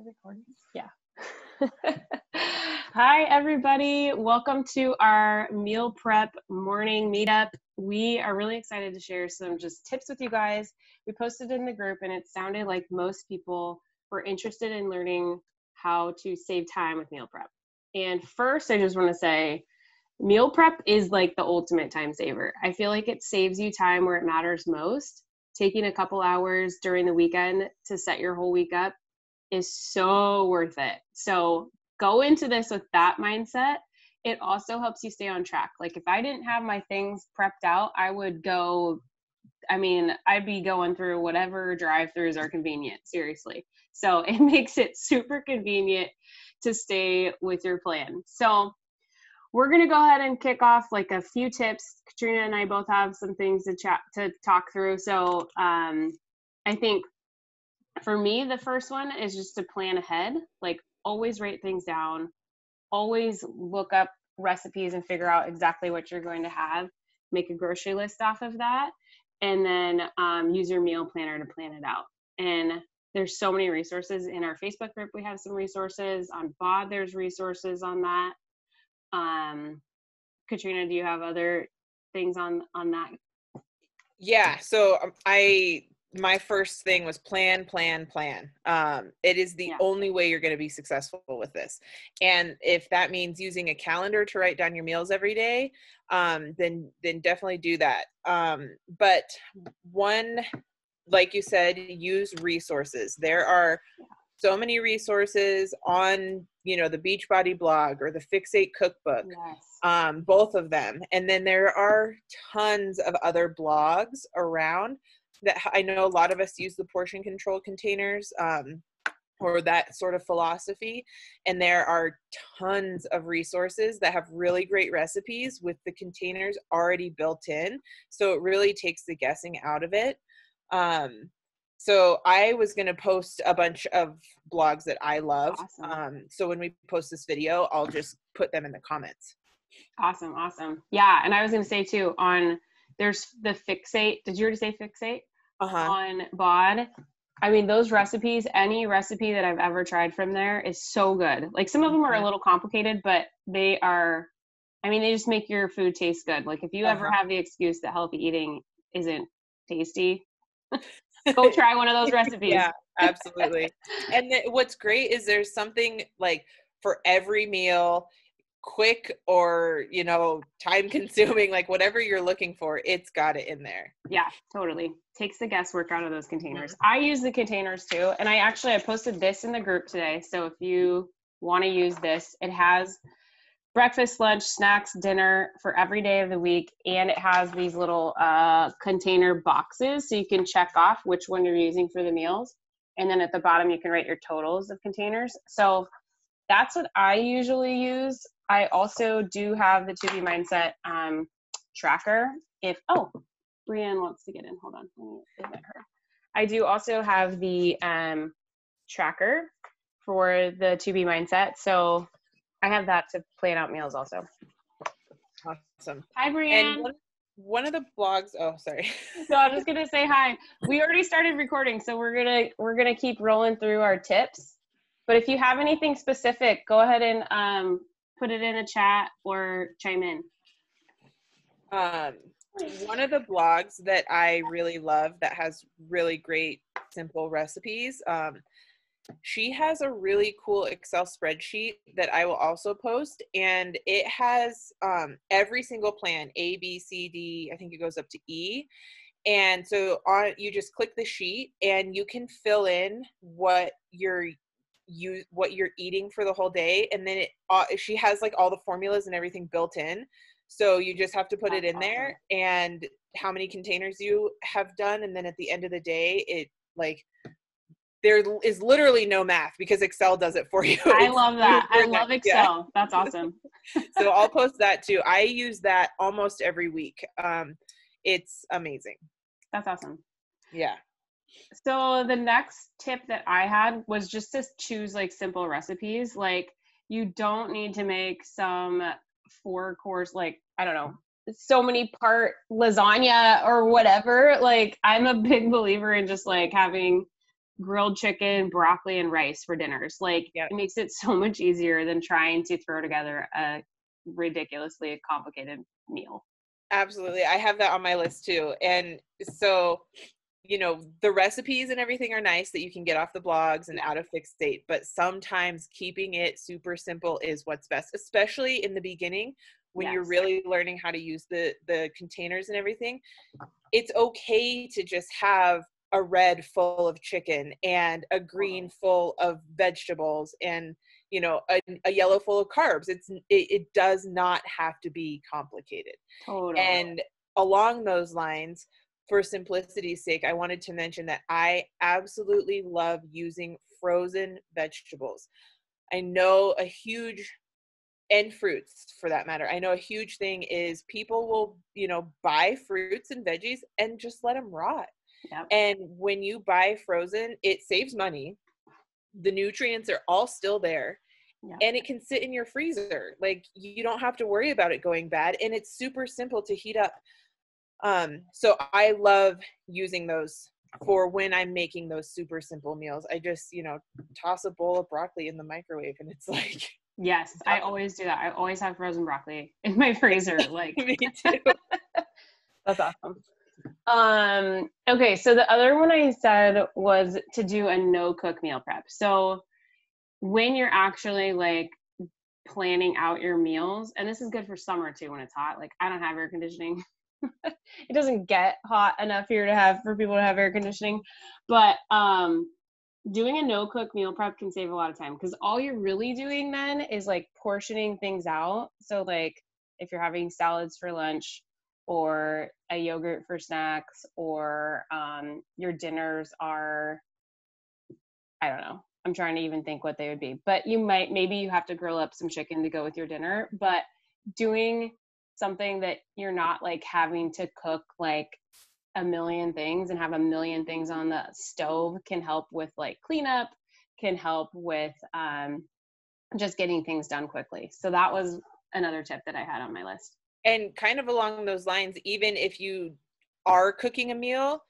recording? Yeah. Hi, everybody. Welcome to our meal prep morning meetup. We are really excited to share some just tips with you guys. We posted in the group and it sounded like most people were interested in learning how to save time with meal prep. And first, I just want to say, meal prep is like the ultimate time saver. I feel like it saves you time where it matters most. Taking a couple hours during the weekend to set your whole week up is so worth it. So go into this with that mindset. It also helps you stay on track. Like if I didn't have my things prepped out, I'd be going through whatever drive-throughs are convenient, seriously. So it makes it super convenient to stay with your plan. So we're going to go ahead and kick off like a few tips. Katrina and I both have some things to talk through. So I think for me, the first one is just to plan ahead, like always write things down, always look up recipes and figure out exactly what you're going to have, make a grocery list off of that, and then use your meal planner to plan it out. And there's so many resources in our Facebook group. We have some resources on BOD. There's resources on that. Katrina, do you have other things on that? Yeah. So my first thing was plan. It is the only way you're going to be successful with this. And if that means using a calendar to write down your meals every day, then definitely do that. But one, like you said, use resources. There are so many resources on, the Beachbody blog or the Fixate cookbook, both of them. And then there are tons of other blogs around that I know a lot of us use the portion control containers, or that sort of philosophy. And there are tons of resources that have really great recipes with the containers already built in. So it really takes the guessing out of it. So I was going to post a bunch of blogs that I love. Awesome. So when we post this video, I'll just put them in the comments. Awesome. Yeah. And I was going to say too, there's the Fixate. Did you already say Fixate? On BOD. I mean, those recipes, any recipe that I've ever tried from there is so good. Like some of them are a little complicated, but they just make your food taste good. Like if you ever have the excuse that healthy eating isn't tasty, go try one of those recipes. Yeah, absolutely. And what's great is there's something like for every meal, quick or, time consuming, like whatever you're looking for, it's got it in there. Yeah, totally. Takes the guesswork out of those containers. Mm-hmm. I use the containers too. And I posted this in the group today. So if you want to use this, it has breakfast, lunch, snacks, dinner for every day of the week. And it has these little container boxes. So you can check off which one you're using for the meals. And then at the bottom, you can write your totals of containers. So that's what I usually use. I also do have the To Be Mindset tracker. Brianne wants to get in. Hold on. Let me invite her. I do also have the tracker for the To Be Mindset. So I have that to plan out meals also. Awesome. Hi, Brianne. And one of the blogs. Oh, sorry. So I'm just gonna say hi. We already started recording, so we're gonna keep rolling through our tips. But if you have anything specific, go ahead and put it in a chat or chime in. One of the blogs that I really love that has really great, simple recipes, she has a really cool Excel spreadsheet that I will also post, and it has every single plan, A, B, C, D, I think it goes up to E. And so you just click the sheet and you can fill in what you're eating for the whole day, and then she has like all the formulas and everything built in, so you just have to put it in there and how many containers you have done, and then at the end of the day it there is literally no math because Excel does it for you. I love that. I love Excel. Yeah. That's awesome. So I'll post that too. I use that almost every week. It's amazing. That's awesome. Yeah. So the next tip that I had was just to choose like simple recipes. Like you don't need to make some 4-course, like, I don't know, so many part lasagna or whatever. Like I'm a big believer in just like having grilled chicken, broccoli, and rice for dinners. Like, Yep. it makes it so much easier than trying to throw together a ridiculously complicated meal. Absolutely. I have that on my list too. And so, the recipes and everything are nice that you can get off the blogs and out of Fixate, but sometimes keeping it super simple is what's best, especially in the beginning when you're Yes. really learning how to use the containers and everything. It's okay to just have a red full of chicken and a green full of vegetables and a yellow full of carbs. It does not have to be complicated. Totally. And along those lines, for simplicity's sake, I wanted to mention that I absolutely love using frozen vegetables. I know a huge, and fruits for that matter, I know a huge thing is people will, buy fruits and veggies and just let them rot. Yep. And when you buy frozen, it saves money. The nutrients are all still there. Yep. And it can sit in your freezer. Like, you don't have to worry about it going bad. And it's super simple to heat up. So I love using those for when I'm making those super simple meals. I just, toss a bowl of broccoli in the microwave and it's like. Yes, I always do that. I always have frozen broccoli in my freezer. Like, Me too. That's awesome. Okay, so the other one I said was to do a no cook meal prep. So when you're actually like planning out your meals, and this is good for summer too when it's hot. Like, I don't have air conditioning. It doesn't get hot enough here for people to have air conditioning, but doing a no cook meal prep can save a lot of time, because all you're really doing then is like portioning things out. So like if you're having salads for lunch or a yogurt for snacks, or your dinners are, I don't know, I'm trying to even think what they would be, but maybe you have to grill up some chicken to go with your dinner, but doing something that you're not like having to cook like a million things and have a million things on the stove can help with like cleanup, can help with just getting things done quickly. So that was another tip that I had on my list. And kind of along those lines, even if you are cooking a meal,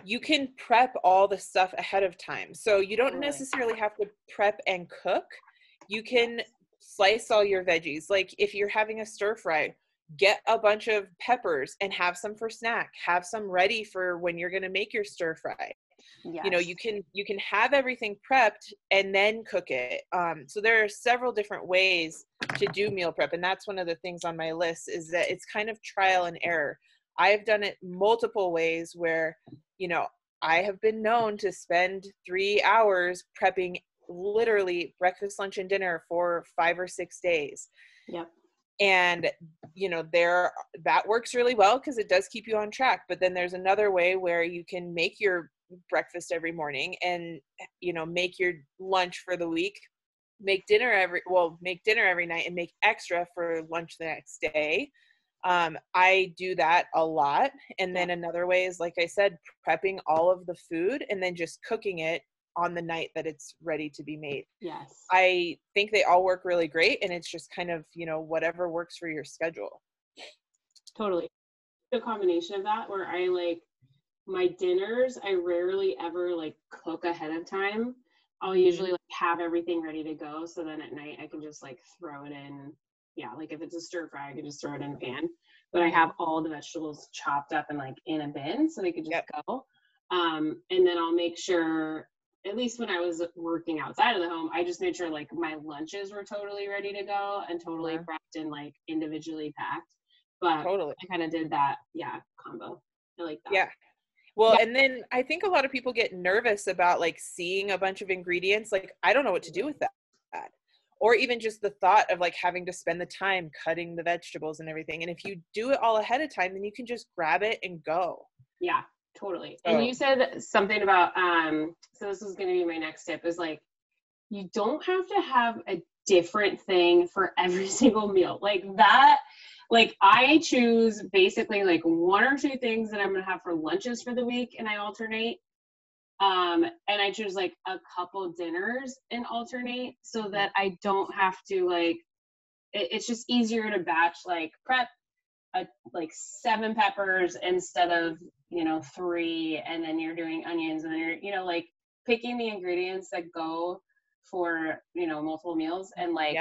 you can prep all the stuff ahead of time. So you don't necessarily have to prep and cook. You can slice all your veggies. Like if you're having a stir fry, get a bunch of peppers and have some for snack, have some ready for when you're going to make your stir fry. Yes. You can have everything prepped and then cook it. So there are several different ways to do meal prep. And that's one of the things on my list, is that it's kind of trial and error. I've done it multiple ways where, I have been known to spend 3 hours prepping literally breakfast, lunch, and dinner for 5 or 6 days. Yep. And, that works really well because it does keep you on track. But then there's another way where you can make your breakfast every morning and, make your lunch for the week, make dinner every night and make extra for lunch the next day. I do that a lot. And then another way is, like I said, prepping all of the food and then just cooking it on the night that it's ready to be made. Yes. I think they all work really great, and it's just kind of, whatever works for your schedule. Totally. The combination of that, where I like my dinners, I rarely ever like cook ahead of time. I'll usually like have everything ready to go. So then at night I can just like throw it in. Yeah. Like if it's a stir fry, I can just throw it in a pan, but I have all the vegetables chopped up and like in a bin so they could just go. And then I'll make sure, at least when I was working outside of the home, I just made sure like my lunches were totally ready to go and totally prepped and like individually packed. But I kind of did that, combo. I like that. Yeah. Well, and then I think a lot of people get nervous about like seeing a bunch of ingredients. Like, I don't know what to do with that. Or even just the thought of like having to spend the time cutting the vegetables and everything. And if you do it all ahead of time, then you can just grab it and go. Yeah, totally. So, and you said something about, so this is going to be my next tip, is like, you don't have to have a different thing for every single meal. Like that, like I choose basically like 1 or 2 things that I'm going to have for lunches for the week, and I alternate. And I choose like a couple dinners and alternate, so that I don't have to like, it's just easier to batch like prep like 7 peppers instead of, 3, and then you're doing onions, and then you're, like picking the ingredients that go for, multiple meals, and like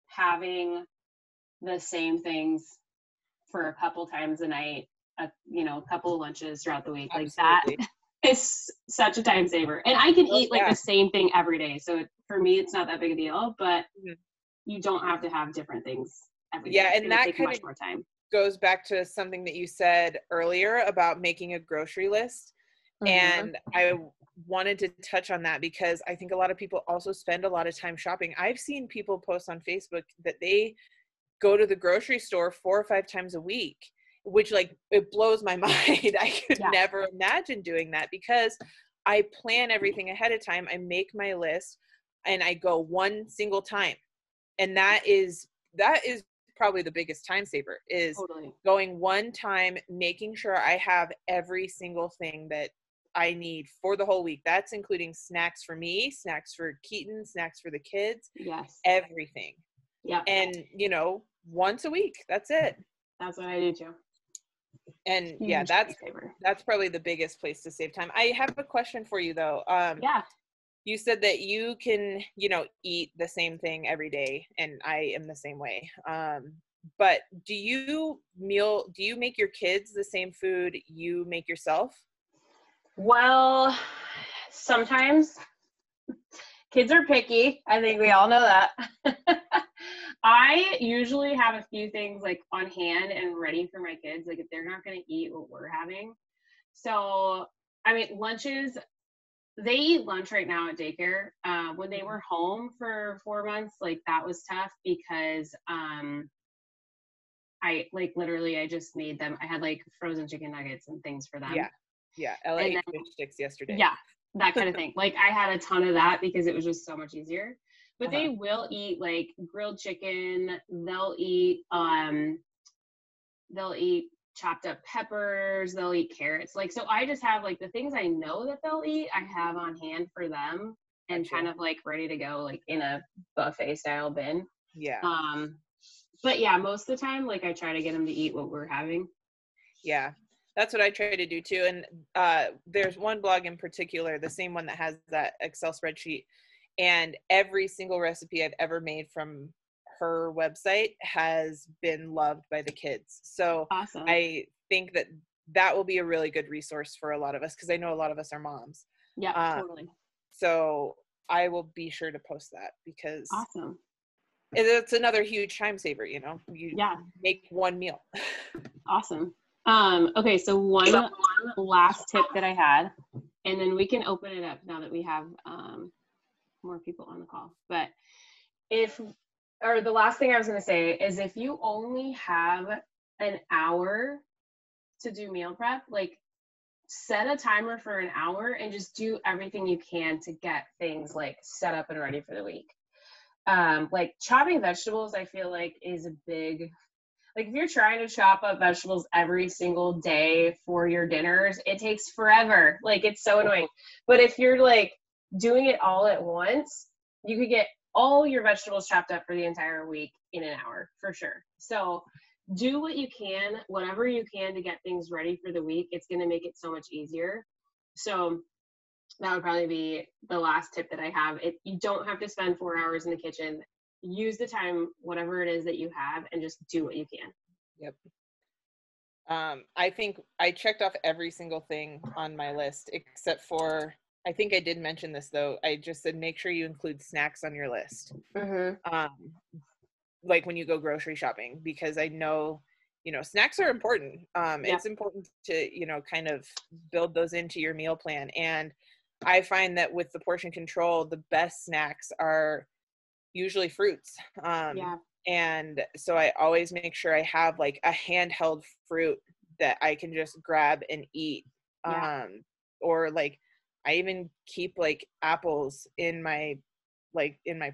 having the same things for a couple times a night, a couple of lunches throughout the week. Absolutely. Like that is such a time saver. And I can eat like the same thing every day. So for me, it's not that big a deal, but you don't have to have different things every day. And that take much more time. Goes back to something that you said earlier about making a grocery list. And I wanted to touch on that because I think a lot of people also spend a lot of time shopping. I've seen people post on Facebook that they go to the grocery store 4 or 5 times a week, which like, it blows my mind. I could never imagine doing that because I plan everything ahead of time. I make my list and I go one single time. And that is probably the biggest time saver, is going one time, making sure I have every single thing that I need for the whole week. That's including snacks for me, snacks for Keaton, snacks for the kids, everything. Yeah. And, once a week, that's it. That's what I do too. And that's probably the biggest place to save time. I have a question for you though. You said that you can, eat the same thing every day, and I am the same way. But do you make your kids the same food you make yourself? Well, sometimes kids are picky. I think we all know that. I usually have a few things like on hand and ready for my kids, like if they're not going to eat what we're having. So, I mean, lunches, they eat lunch right now at daycare. When they were home for 4 months, like that was tough because I just made them. I had like frozen chicken nuggets and things for them. Yeah. Ella ate fish sticks yesterday. Yeah, that kind of thing. Like I had a ton of that because it was just so much easier. But they will eat like grilled chicken. They'll eat chopped up peppers. They'll eat carrots. Like, so I just have like the things I know that they'll eat, I have on hand for them and kind of like ready to go, like in a buffet style bin. Yeah. But yeah, most of the time, like I try to get them to eat what we're having. Yeah. That's what I try to do too. And there's one blog in particular, the same one that has that Excel spreadsheet, and every single recipe I've ever made from her website has been loved by the kids. So awesome. I think that will be a really good resource for a lot of us, because I know a lot of us are moms. Yeah, totally. So I will be sure to post that, because awesome. It's another huge time saver, you make one meal. Awesome. Okay, so one last tip that I had, and then we can open it up now that we have more people on the call. But the last thing I was going to say is, if you only have an hour to do meal prep, like set a timer for an hour and just do everything you can to get things like set up and ready for the week. Like chopping vegetables, I feel like is a big, like if you're trying to chop up vegetables every single day for your dinners, it takes forever. Like it's so annoying. But if you're like doing it all at once, you could get all your vegetables chopped up for the entire week in an hour for sure. So do what you can, whatever you can, to get things ready for the week. It's going to make it so much easier. So that would probably be the last tip that I have. You don't have to spend 4 hours in the kitchen. Use the time, whatever it is that you have, and just do what you can. Yep. I think I checked off every single thing on my list, except for, I think I did mention this though. I just said, make sure you include snacks on your list. Like when you go grocery shopping, because I know, snacks are important. It's important to, kind of build those into your meal plan. And I find that with the portion control, the best snacks are usually fruits. And so I always make sure I have like a handheld fruit that I can just grab and eat. Or like I even keep like apples in my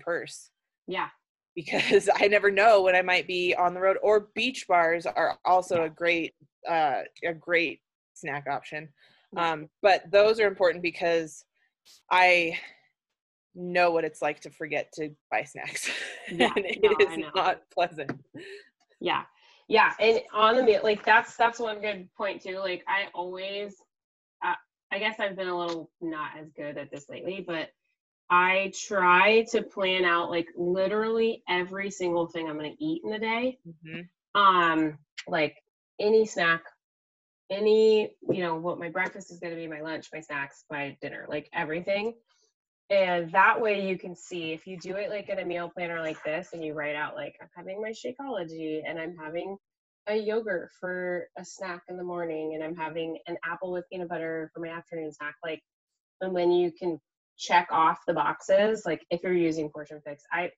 purse. Yeah. Because I never know when I might be on the road. Or beach bars are also a great snack option. But those are important because I know what it's like to forget to buy snacks. And it is not pleasant. Yeah. And on the meal, like that's one good point too. Like I always, I guess I've been a little not as good at this lately, but I try to plan out like literally every single thing I'm going to eat in a day. Like any snack, any, what my breakfast is going to be, my lunch, my snacks, my dinner, like everything. And that way you can see if you do it like in a meal planner like this and you write out like I'm having my Shakeology and I'm having a yogurt for a snack in the morning and I'm having an apple with peanut butter for my afternoon snack. Like, and when you can check off the boxes, like if you're using Portion Fix, I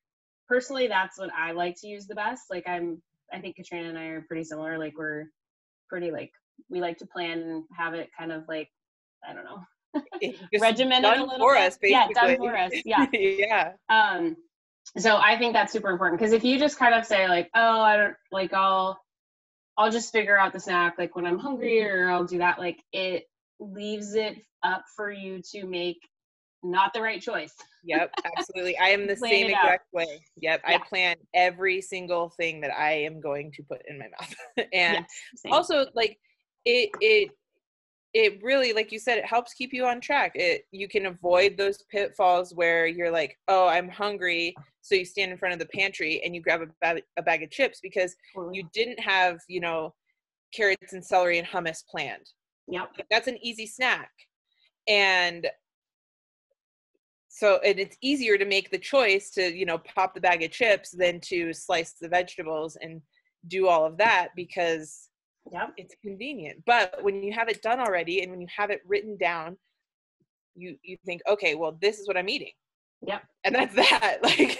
personally, that's what I like to use the best. Like I think Katrina and I are pretty similar. Like we're pretty like, we like to plan and have it kind of like, I don't know, regimented a little for bit. Us, basically. Yeah, done for us. Yeah. Yeah. So I think that's super important because if you just kind of say like, oh, I don't like, I'll just figure out the snack like when I'm hungry or I'll do that. Like it leaves it up for you to make not the right choice. Yep, absolutely. I am the same exact way. Yep. Yeah. I plan every single thing that I am going to put in my mouth. And also like it really, like you said, it helps keep you on track. You can avoid those pitfalls where you're like, oh, I'm hungry. So you stand in front of the pantry and you grab a bag of chips because you didn't have, carrots and celery and hummus planned. Yep. That's an easy snack. And so it's easier to make the choice to, pop the bag of chips than to slice the vegetables and do all of that because it's convenient. But when you have it done already and when you have it written down, you think, okay, well, this is what I'm eating. Yep. And that's that. Like,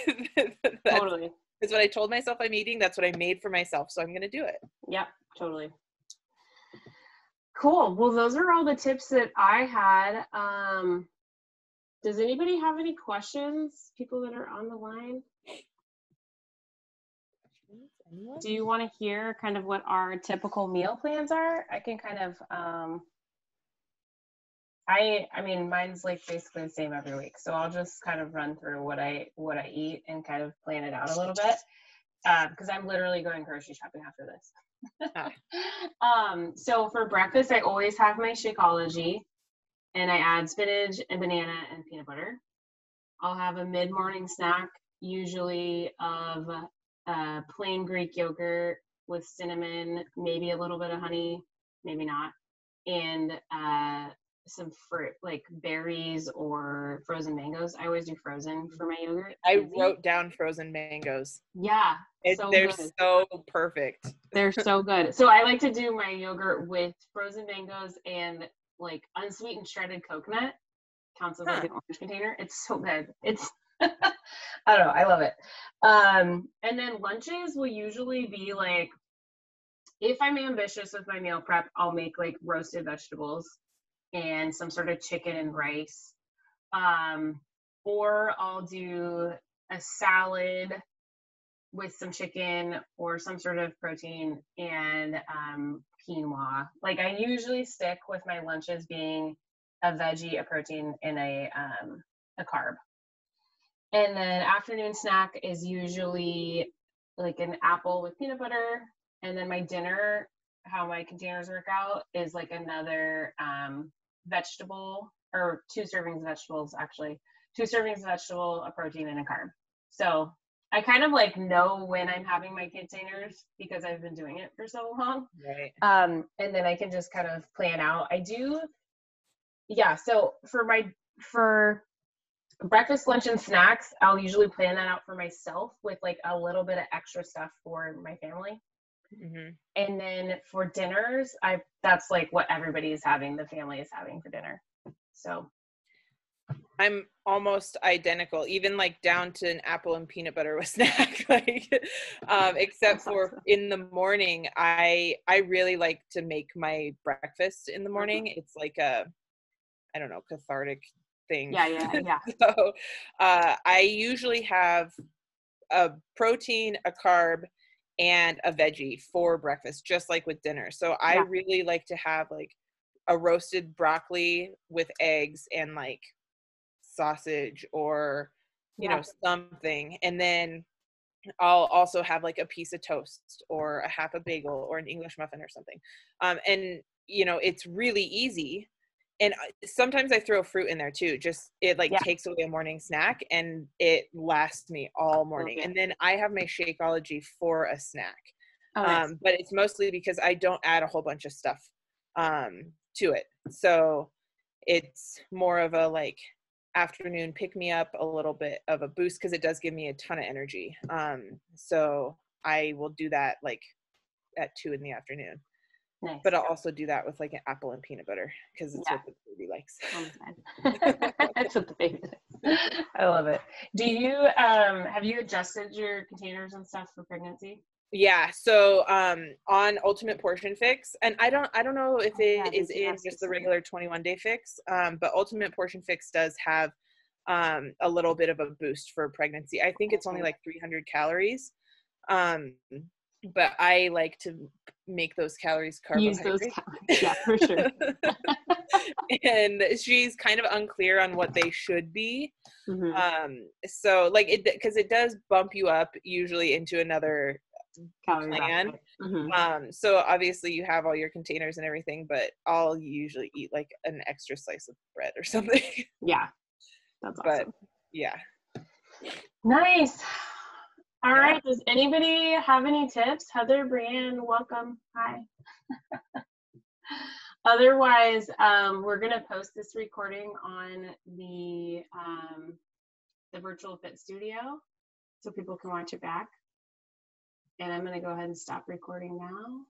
totally. That's what I told myself I'm eating. That's what I made for myself. So I'm going to do it. Yep, totally. Cool. Well, those are all the tips that I had. Does anybody have any questions? People that are on the line? Anyone? Do you want to hear kind of what our typical meal plans are? I can kind of, I mean, mine's like basically the same every week. So I'll just kind of run through what I eat and kind of plan it out a little bit. Because I'm literally going grocery shopping after this. So for breakfast, I always have my Shakeology. And I add spinach and banana and peanut butter. I'll have a mid-morning snack, usually of plain Greek yogurt with cinnamon, maybe a little bit of honey, maybe not, and some fruit like berries or frozen mangoes. I always do frozen for my yogurt. I wrote down frozen mangoes. Yeah, they're so perfect. They're so good. So I like to do my yogurt with frozen mangoes and like unsweetened shredded coconut. Counts as like an orange container. It's so good. It's I don't know, I love it. And then lunches will usually be like, if I'm ambitious with my meal prep, I'll make like roasted vegetables and some sort of chicken and rice. Or I'll do a salad with some chicken or some sort of protein and quinoa. Like I usually stick with my lunches being a veggie, a protein, and a carb. And then afternoon snack is usually like an apple with peanut butter. And then my dinner, how my containers work out, is like another vegetable, or 2 servings of vegetables, actually. 2 servings of vegetable, a protein, and a carb. So I kind of like know when I'm having my containers because I've been doing it for so long. Right. And then I can just kind of plan out. So for breakfast, lunch, and snacks, I'll usually plan that out for myself with like a little bit of extra stuff for my family. Mm-hmm. And then for dinners, that's like what everybody is having, the family is having for dinner. So I'm almost identical, even like down to an apple and peanut butter with snack, like, except for in the morning, I really like to make my breakfast in the morning. It's like a, I don't know, cathartic thing. Yeah. So, I usually have a protein, a carb, and a veggie for breakfast, just like with dinner. So I really like to have like a roasted broccoli with eggs and like sausage or you know something, and then I'll also have like a piece of toast or a half a bagel or an English muffin or something, and you know it's really easy and sometimes I throw fruit in there too. Just it like Yeah. takes away a morning snack and it lasts me all morning. Okay. And then I have my Shakeology for a snack. Oh, nice. But it's mostly because I don't add a whole bunch of stuff to it. So it's more of a like afternoon pick me up, a little bit of a boost because it does give me a ton of energy. So I will do that like at 2 in the afternoon. Nice. But I'll also do that with like an apple and peanut butter because it's Yeah. what the baby likes. That's what the baby likes. I love it. Do you have you adjusted your containers and stuff for pregnancy? Yeah. So on Ultimate Portion Fix, and I don't know if it is in just the regular 21-day fix, but Ultimate Portion Fix does have a little bit of a boost for pregnancy. I think it's only like 300 calories. But I like to make those calories carbohydrates. Use those calories, yeah, for sure. And she's kind of unclear on what they should be. Mm-hmm. So like it, because it does bump you up usually into another Calorie plan. Mm-hmm. So obviously you have all your containers and everything, but I'll usually eat like an extra slice of bread or something. Yeah, that's awesome. But yeah. Nice. All right. Does anybody have any tips? Heather, Brianne, welcome. Hi. Otherwise, we're gonna post this recording on the virtual fit studio so people can watch it back. And I'm gonna go ahead and stop recording now.